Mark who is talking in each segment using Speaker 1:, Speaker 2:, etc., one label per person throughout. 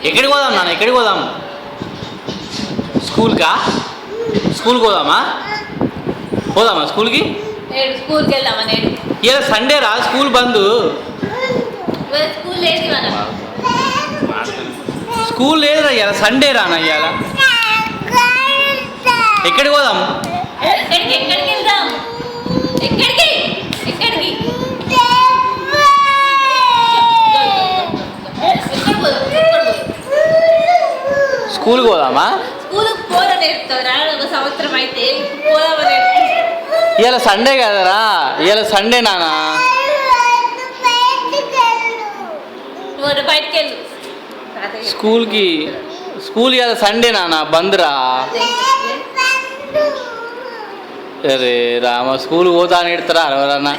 Speaker 1: ఎక్కడికి పోదాం నాన్న? ఎక్కడికి పోదాం? స్కూల్కా? స్కూల్కి పోదామా? పోదామా స్కూల్కి?
Speaker 2: స్కూల్కి వెళ్దామా? నేడు
Speaker 1: ఇలా సండే రా, స్కూల్ బంద్.
Speaker 2: స్కూల్ లేదు మన.
Speaker 1: స్కూల్ లేదురా ఇవాళ, సండే రానా ఇవాళ. ఎక్కడికి పోదాం?
Speaker 2: ఎక్కడికి వెళ్దాం? ఎక్కడికి ఎక్కడికి
Speaker 1: స్కూల్కి పోదామా?
Speaker 2: స్కూల్కి పోదా నేర్పుతారా? ఒక సంవత్సరం అయితే పోదామా నేర్పు.
Speaker 1: ఇవాళ సండే కదరా, ఇవాళ సండే నానా.
Speaker 2: నువ్వు బయటికి వెళ్ళు.
Speaker 1: స్కూల్కి స్కూల్ ఇవాళ సండే నానా, బంద్రా. అరే రామ, స్కూల్ పోతా అని ఎడతారా ఎవరన్నా?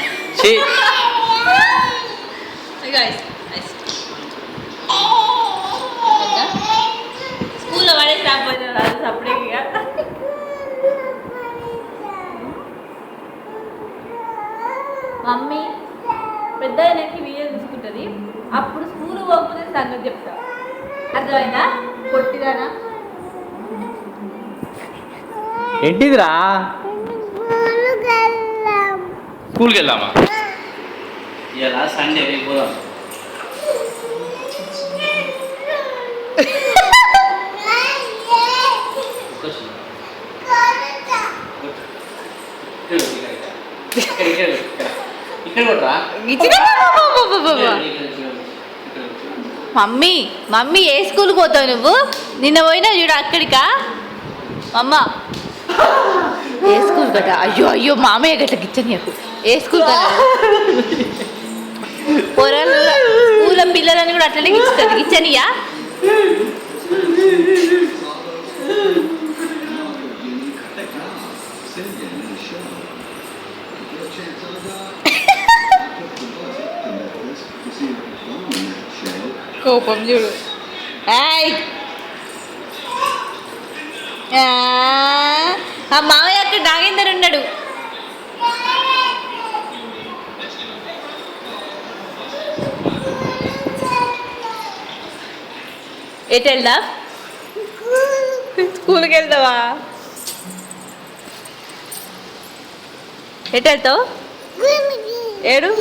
Speaker 2: స్కూల్లో పడేసి రాకపోతే సపరేట్గా. మమ్మీ పెద్ద ఆయనకి వీడియో చూసుకుంటుంది, అప్పుడు స్కూల్ పోకపోతే సంగతి చెప్తా. అర్థమైందా? పొట్టిదానా
Speaker 1: ఏంటిదిరా? స్కూల్కి వెళ్దామా? ఇలా సండే పోదాం.
Speaker 2: మమ్మీ మమ్మీ ఏ స్కూల్కి పోతావు నువ్వు? నిన్న పోయినా చూడు అక్కడికా? అమ్మ ఏ స్కూల్ కదా? అయ్యో అయ్యో మామయ్య గట్ల గిచ్చని ఏ స్కూల్ కదా? పొరల స్కూల్లో పిల్లలని కూడా అట్లనే గిచ్చుతుంది. గిచ్చనియా? కోపం చూడు. ఆ మామయ్య అక్కడ నాగేందర్ ఉన్నాడు. ఎటు వెళ్దా? స్కూల్కి వెళ్దావా? ఎటు వెళ్తావు? ఏడు